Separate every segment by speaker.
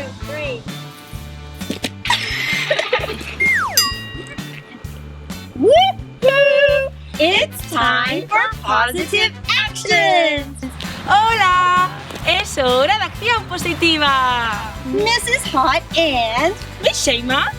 Speaker 1: 3.
Speaker 2: Woohoo! It's time for positive actions!
Speaker 1: ¡Hola! Es hora de acción positiva.
Speaker 2: Mrs. Hot and
Speaker 1: Miss Shema.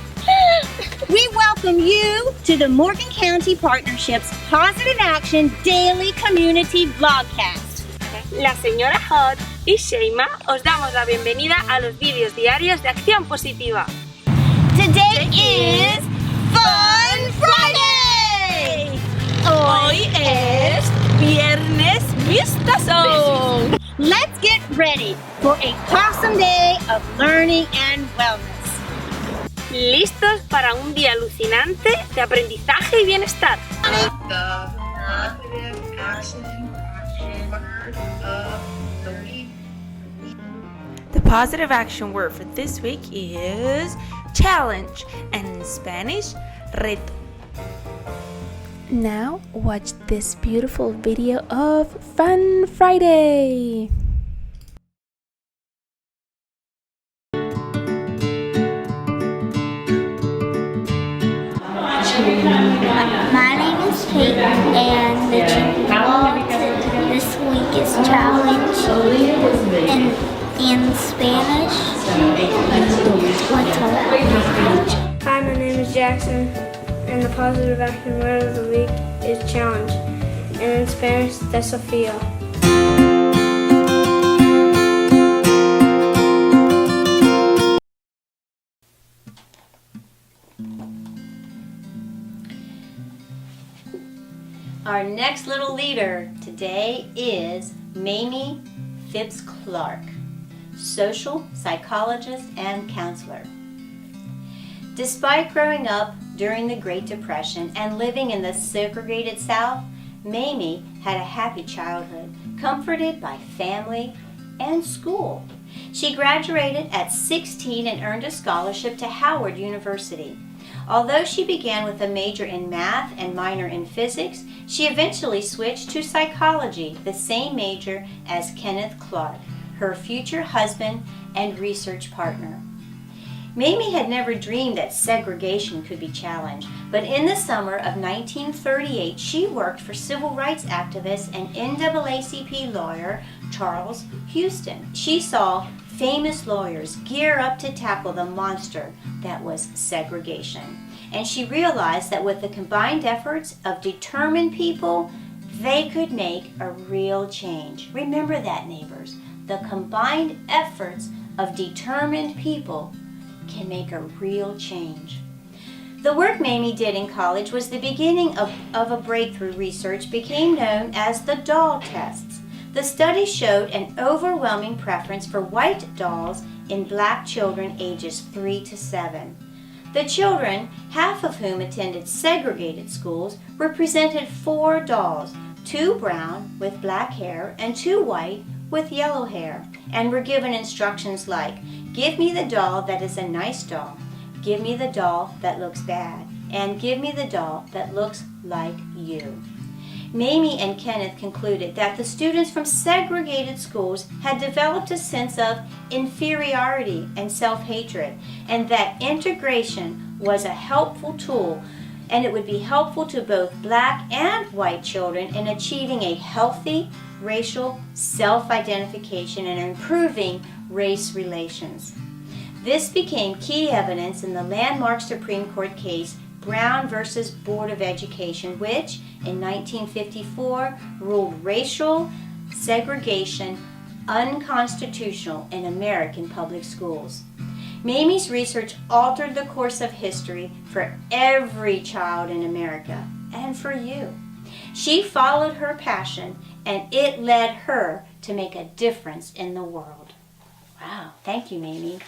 Speaker 2: we welcome you to the Morgan County Partnership's Positive Action Daily Community Vlogcast.
Speaker 1: La señora Hot y Shema os damos la bienvenida a los vídeos diarios de acción positiva.
Speaker 2: Today is Fun Friday!
Speaker 1: Hoy es Viernes Vistazo.
Speaker 2: Let's get ready for a awesome day of learning and wellness.
Speaker 1: ¿Listos para un día alucinante de aprendizaje y bienestar? The positive action word for this week is challenge, and in Spanish, reto.
Speaker 3: Now watch this beautiful video of Fun Friday.
Speaker 4: My name is Kate, and the vlog this week is challenge in Spanish. What's up?
Speaker 5: Hi, my name is Jackson, and the positive action word of the week is challenge, and in Spanish, desafío.
Speaker 2: Our next little leader today is Mamie Phipps Clark, social psychologist and counselor. Despite growing up during the Great Depression and living in the segregated South, Mamie had a happy childhood, comforted by family and school. She graduated at 16 and earned a scholarship to Howard University. Although she began with a major in math and minor in physics, she eventually switched to psychology, the same major as Kenneth Clark, her future husband and research partner. Mamie had never dreamed that segregation could be challenged, but in the summer of 1938, she worked for civil rights activist and NAACP lawyer Charles Houston. She saw famous lawyers gear up to tackle the monster that was segregation. And she realized that with the combined efforts of determined people, they could make a real change. Remember that, neighbors. The combined efforts of determined people can make a real change. The work Mamie did in college was the beginning of a breakthrough. Research became known as the doll tests. The study showed an overwhelming preference for white dolls in black children ages 3 to 7. The children, half of whom attended segregated schools, were presented 4 dolls, 2 brown with black hair and 2 white with yellow hair, and were given instructions like, give me the doll that is a nice doll, give me the doll that looks bad, and give me the doll that looks like you. Mamie and Kenneth concluded that the students from segregated schools had developed a sense of inferiority and self-hatred, and that integration was a helpful tool, and it would be helpful to both black and white children in achieving a healthy racial self-identification and improving race relations. This became key evidence in the landmark Supreme Court case Brown versus Board of Education, which in 1954 ruled racial segregation unconstitutional in American public schools. Mamie's research altered the course of history for every child in America and for you. She followed her passion, and it led her to make a difference in the world. Wow, thank you, Mamie.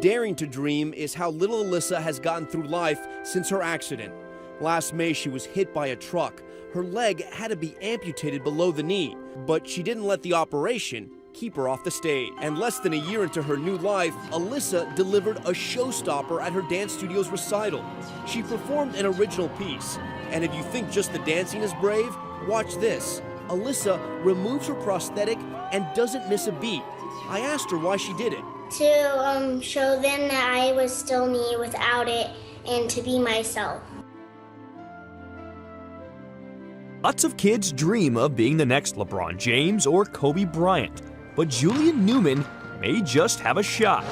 Speaker 6: Daring to dream is how little Alyssa has gotten through life since her accident. Last May, she was hit by a truck. Her leg had to be amputated below the knee, but she didn't let the operation keep her off the stage. And less than a year into her new life, Alyssa delivered a showstopper at her dance studio's recital. She performed an original piece. And if you think just the dancing is brave, watch this. Alyssa removes her prosthetic and doesn't miss a beat. I asked her why she did it.
Speaker 4: To show them that I was still me without it and to be myself.
Speaker 7: Lots of kids dream of being the next LeBron James or Kobe Bryant, but Julian Newman may just have a shot.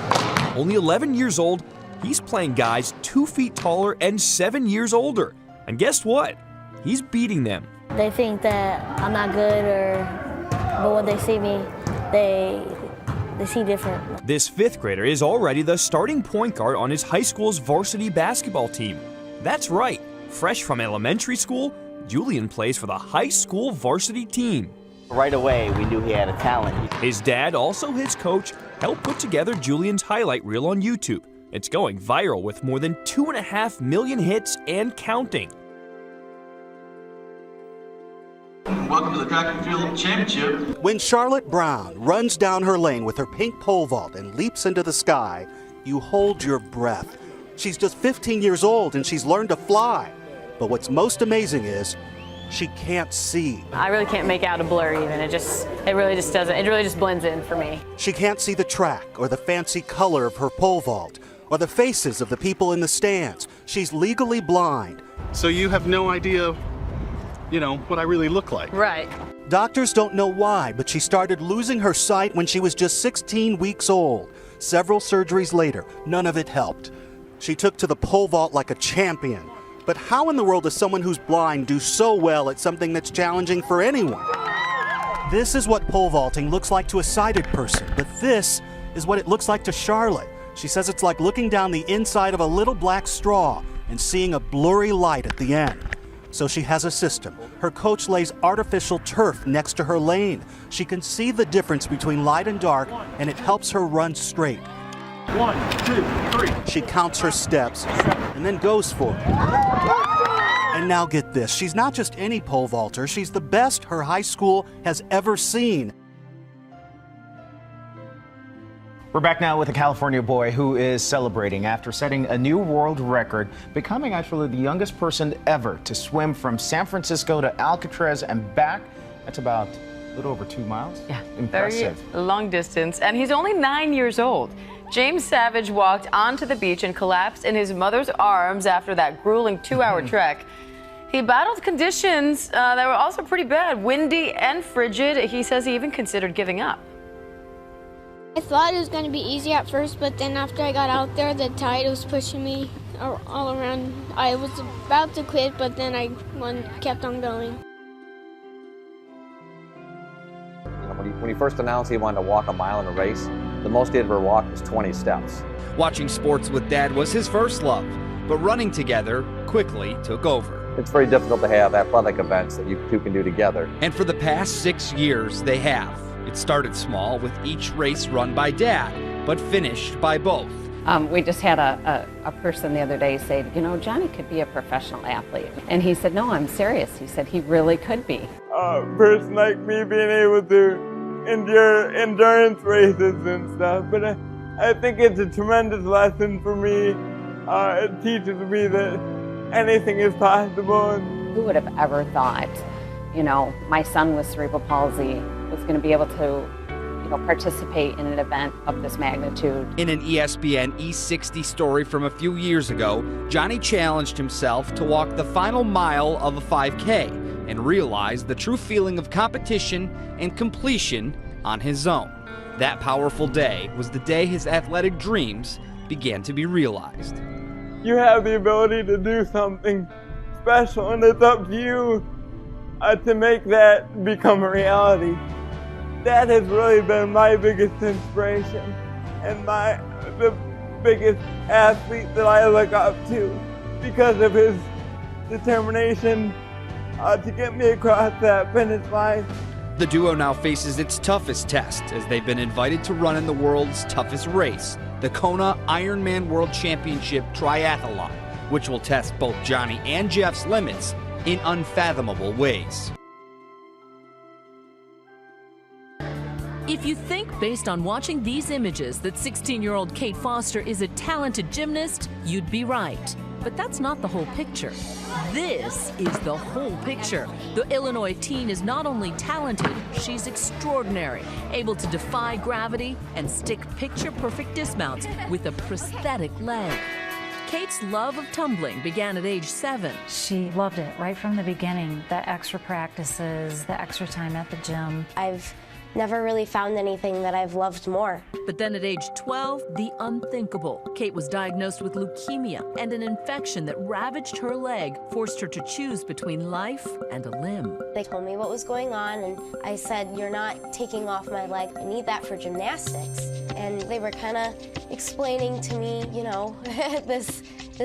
Speaker 7: Only 11 years old, he's playing guys 2 feet taller and 7 years older. And guess what? He's beating them.
Speaker 8: They think that I'm not good, but when they see me, they see different.
Speaker 7: This 5th grader is already the starting point guard on his high school's varsity basketball team. That's right, fresh from elementary school, Julian plays for the high school varsity team.
Speaker 9: Right away, we knew he had a talent.
Speaker 7: His dad, also his coach, helped put together Julian's highlight reel on YouTube. It's going viral with more than 2.5 million hits and counting.
Speaker 10: Welcome to the Track and Field Championship.
Speaker 11: When Charlotte Brown runs down her lane with her pink pole vault and leaps into the sky, you hold your breath. She's just 15 years old and she's learned to fly. But what's most amazing is she can't see.
Speaker 12: I really can't make out a blur even. It really just blends in for me.
Speaker 11: She can't see the track or the fancy color of her pole vault or the faces of the people in the stands. She's legally blind.
Speaker 13: So you have no idea, what I really look like.
Speaker 12: Right.
Speaker 11: Doctors don't know why, but she started losing her sight when she was just 16 weeks old. Several surgeries later, none of it helped. She took to the pole vault like a champion. But how in the world does someone who's blind do so well at something that's challenging for anyone? This is what pole vaulting looks like to a sighted person, but this is what it looks like to Charlotte. She says it's like looking down the inside of a little black straw and seeing a blurry light at the end. So she has a system. Her coach lays artificial turf next to her lane. She can see the difference between light and dark, and it helps her run straight.
Speaker 10: 1, 2, 3.
Speaker 11: She counts her steps and then goes for it. And now get this, she's not just any pole vaulter, she's the best her high school has ever seen.
Speaker 14: We're back now with a California boy who is celebrating after setting a new world record, becoming actually the youngest person ever to swim from San Francisco to Alcatraz and back. That's about a little over 2 miles.
Speaker 12: Yeah,
Speaker 14: impressive.
Speaker 12: Very long distance, and he's only 9 years old. James Savage walked onto the beach and collapsed in his mother's arms after that grueling 2-hour trek. He battled conditions that were also pretty bad, windy and frigid. He says he even considered giving up.
Speaker 5: I thought it was going to be easy at first, but then after I got out there, the tide was pushing me all around. I was about to quit, but then I kept on going.
Speaker 15: When he first announced he wanted to walk a mile in a race, the most he ever walked was 20 steps.
Speaker 6: Watching sports with Dad was his first love, but running together quickly took over.
Speaker 15: It's very difficult to have athletic events that you two can do together.
Speaker 6: And for the past 6 years, they have. It started small with each race run by Dad, but finished by both.
Speaker 16: We just had a person the other day say, Johnny could be a professional athlete. And he said, no, I'm serious. He said he really could be.
Speaker 17: A person like me being able to endure endurance races and stuff, but I think it's a tremendous lesson for me. It teaches me that anything is possible.
Speaker 16: Who would have ever thought, my son with cerebral palsy was going to be able to participate in an event of this magnitude.
Speaker 6: In an ESPN E60 story from a few years ago, Johnny challenged himself to walk the final mile of a 5K and realized the true feeling of competition and completion on his own. That powerful day was the day his athletic dreams began to be realized.
Speaker 17: You have the ability to do something special, and it's up to you to make that become a reality. That has really been my biggest inspiration and the biggest athlete that I look up to because of his determination to get me across that finish line.
Speaker 6: The duo now faces its toughest test as they've been invited to run in the world's toughest race,
Speaker 18: the Kona Ironman World Championship Triathlon, which will test both Johnny and Jeff's limits in unfathomable ways.
Speaker 19: If you think based on watching these images that 16-year-old Kate Foster is a talented gymnast, you'd be right. But that's not the whole picture. This is the whole picture. The Illinois teen is not only talented, she's extraordinary, able to defy gravity and stick picture-perfect dismounts with a prosthetic leg. Kate's love of tumbling began at age 7.
Speaker 20: She loved it right from the beginning, the extra practices, the extra time at the gym.
Speaker 21: I've never really found anything that I've loved more.
Speaker 19: But then at age 12, the unthinkable. Kate was diagnosed with leukemia, and an infection that ravaged her leg forced her to choose between life and a limb.
Speaker 21: They told me what was going on, and I said, "You're not taking off my leg. I need that for gymnastics." And they were kind of explaining to me, you know, this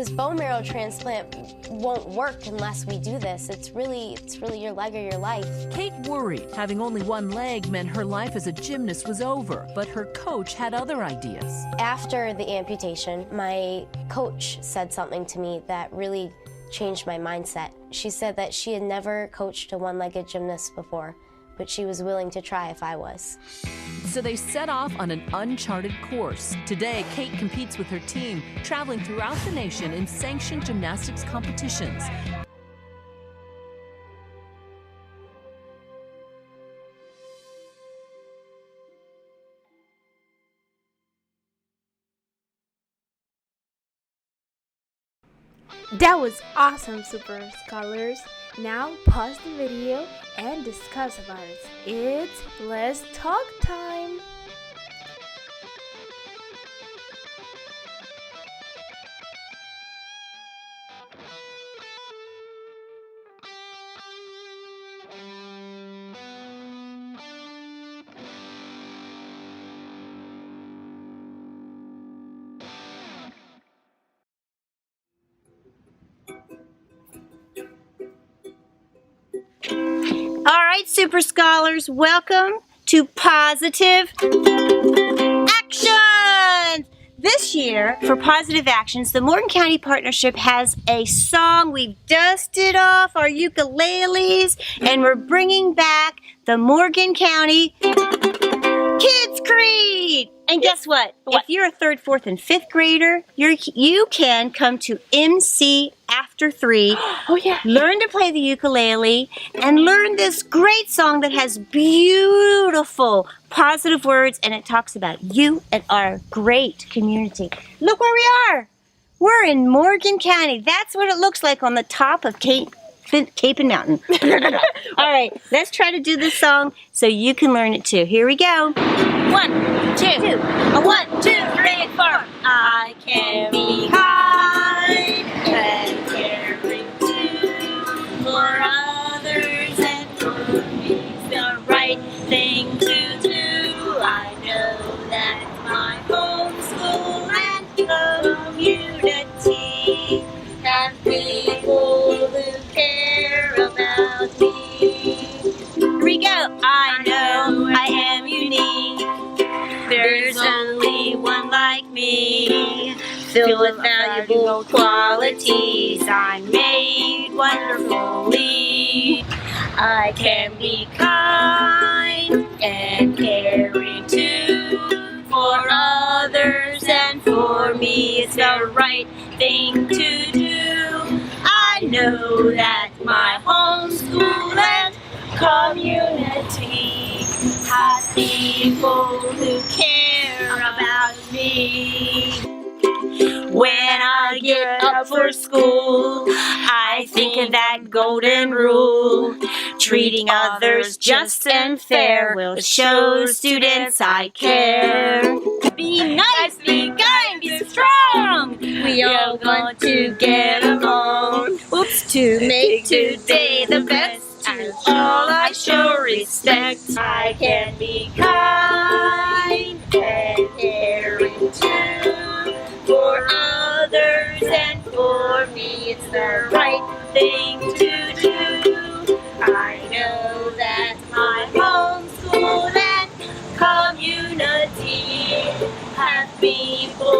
Speaker 21: bone marrow transplant won't work unless we do this. It's really your leg or your life.
Speaker 19: Kate worried. Having only one leg meant her life as a gymnast was over, but her coach had other ideas.
Speaker 21: After the amputation, my coach said something to me that really changed my mindset. She said that she had never coached a one-legged gymnast before, but she was willing to try if I was.
Speaker 19: So they set off on an uncharted course. Today, Kate competes with her team, traveling throughout the nation in sanctioned gymnastics competitions.
Speaker 3: That was awesome, Super Scholars. Now pause the video and discuss about it. It's Let's Talk time.
Speaker 2: All right, Super Scholars, welcome to Positive Actions! This year, for Positive Actions, the Morgan County Partnership has a song. We've dusted off our ukuleles, and we're bringing back the Morgan County Kids Creed! And guess what? If you're a 3rd, 4th, and 5th grader, you can come to MC After 3. Oh yeah! Learn to play the ukulele and learn this great song that has beautiful, positive words, and it talks about you and our great community. Look where we are. We're in Morgan County. That's what it looks like on the top of Cape and Mountain. All right, let's try to do this song so you can learn it too. Here we go. 1, 2, 1, 2, 3, and 4. I can be kind and caring too for others and for me. The right thing to do. I know that my homeschool and community have people who care about me. Here we go. I know I am unique. There's only one like me, filled with valuable qualities. I'm made wonderfully. I can be kind and caring too for others and for me. It's the right thing to do. I know that my homeschool and community have people who care about me. When I get up for school, I think of that golden rule. Treating others just and fair will show students I care. Be nice, be kind, be strong. We all want to get along. Oops, to make today the best. To all I show respect. I can be kind and caring too for others and for me. It's the right thing to do. I know that my homeschool and community have people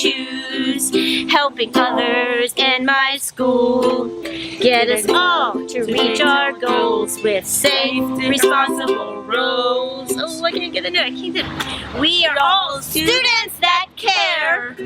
Speaker 2: choose. Helping others and my school. Get us all to reach our goals with safe, responsible roles. Oh, I can't get into it. I can't get it. We are all students that care.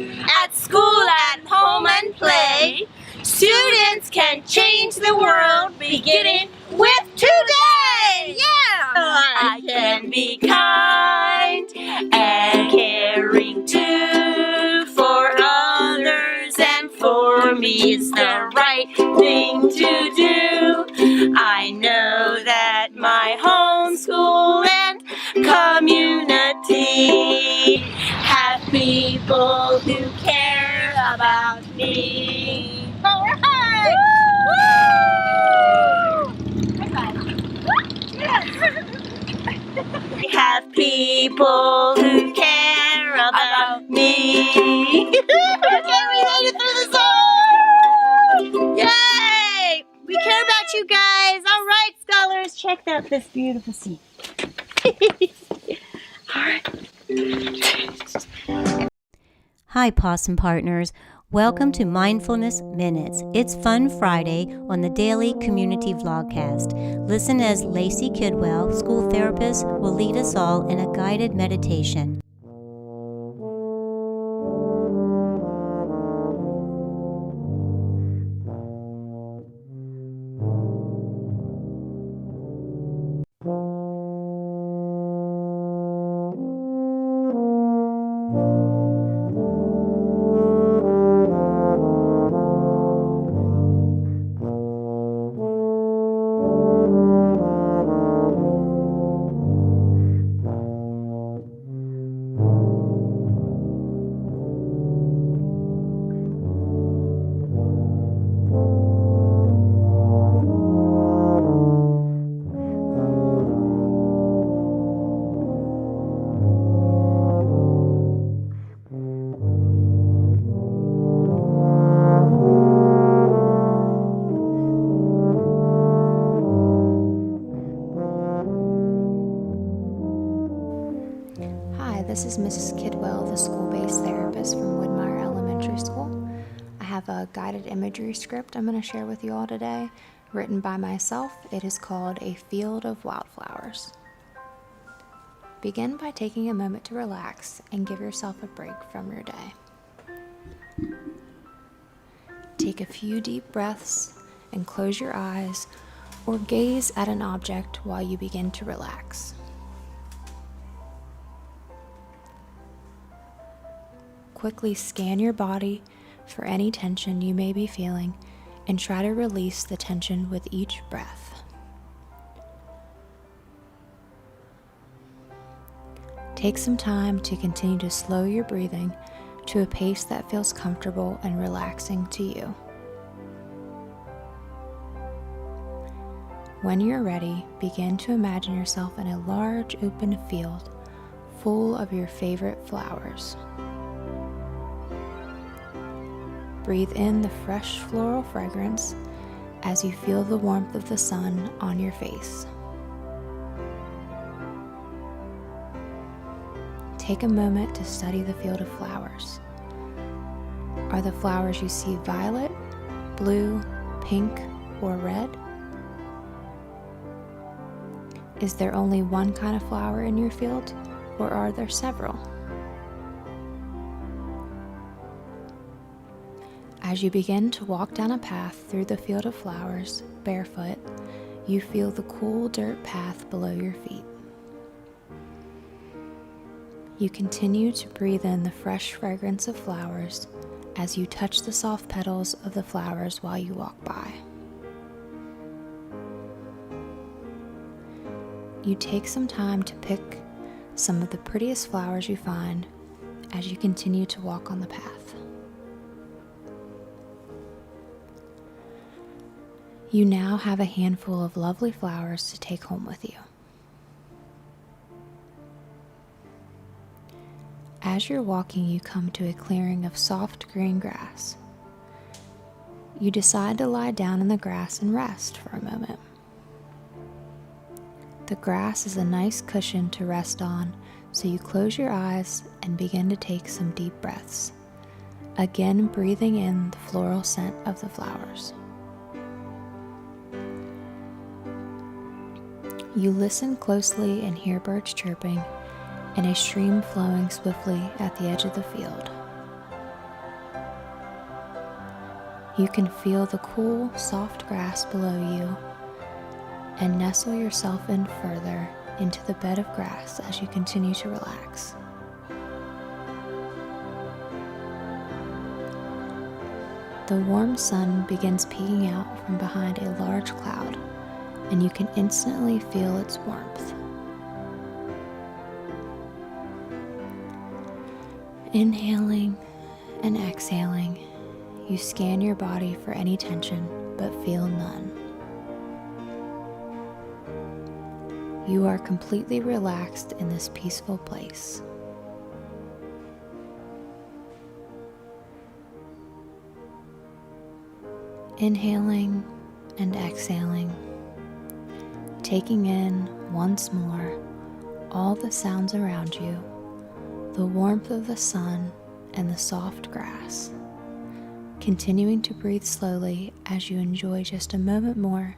Speaker 2: At school, at home, and play. Students can change the world, beginning with today. Yeah! I can be kind and caring too. For others and for me, it's the right thing to do. I know that my home, school, and community have people who care about me. All right! Woo! High five. We have people who care about me. Okay, we made it through the song! Yay! We care about you guys. All right, scholars, check out this beautiful scene. All right.
Speaker 1: Hi, Possum Partners. Welcome to Mindfulness Minutes. It's Fun Friday on the Daily Community Vlogcast. Listen as Lacey Kidwell, school therapist, will lead us all in a guided meditation.
Speaker 22: This is Mrs. Kidwell, the school-based therapist from Woodmire Elementary School. I have a guided imagery script I'm going to share with you all today, written by myself. It is called A Field of Wildflowers. Begin by taking a moment to relax and give yourself a break from your day. Take a few deep breaths and close your eyes or gaze at an object while you begin to relax. Quickly scan your body for any tension you may be feeling and try to release the tension with each breath. Take some time to continue to slow your breathing to a pace that feels comfortable and relaxing to you. When you're ready, begin to imagine yourself in a large open field full of your favorite flowers. Breathe in the fresh floral fragrance as you feel the warmth of the sun on your face. Take a moment to study the field of flowers. Are the flowers you see violet, blue, pink, or red? Is there only one kind of flower in your field, or are there several? As you begin to walk down a path through the field of flowers, barefoot, you feel the cool dirt path below your feet. You continue to breathe in the fresh fragrance of flowers as you touch the soft petals of the flowers while you walk by. You take some time to pick some of the prettiest flowers you find as you continue to walk on the path. You now have a handful of lovely flowers to take home with you. As you're walking, you come to a clearing of soft green grass. You decide to lie down in the grass and rest for a moment. The grass is a nice cushion to rest on, so you close your eyes and begin to take some deep breaths. again breathing in the floral scent of the flowers. You listen closely and hear birds chirping and a stream flowing swiftly at the edge of the field. You can feel the cool, soft grass below you and nestle yourself in further into the bed of grass as you continue to relax. The warm sun begins peeking out from behind a large cloud, and you can instantly feel its warmth. Inhaling and exhaling, you scan your body for any tension, but feel none. You are completely relaxed in this peaceful place. Inhaling and exhaling, taking in once more all the sounds around you, the warmth of the sun and the soft grass. Continuing to breathe slowly as you enjoy just a moment more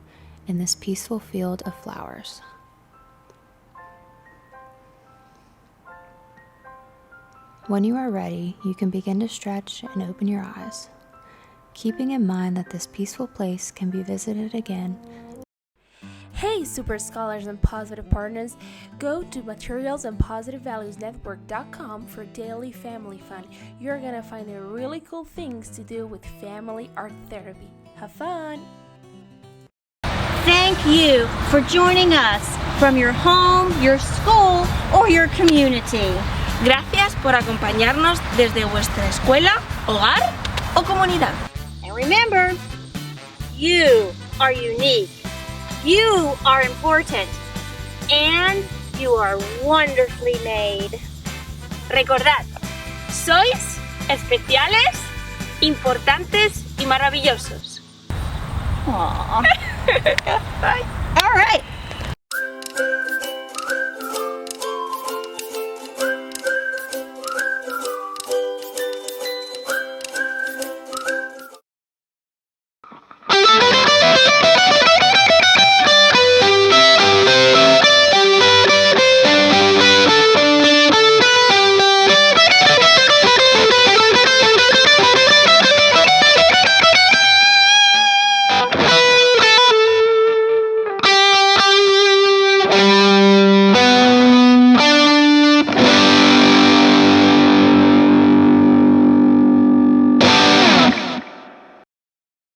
Speaker 22: in this peaceful field of flowers. When you are ready, you can begin to stretch and open your eyes, keeping in mind that this peaceful place can be visited again.
Speaker 3: Hey, super scholars and positive partners, go to materialsandpositivevaluesnetwork.com for daily family fun. You're gonna find really cool things to do with family art therapy. Have fun!
Speaker 2: Thank you for joining us from your home, your school, or your community.
Speaker 3: Gracias por acompañarnos desde vuestra escuela, hogar o comunidad.
Speaker 2: And remember, you are unique. You are important, and you are wonderfully made. Recordad, sois especiales, importantes y maravillosos. Aww. Bye.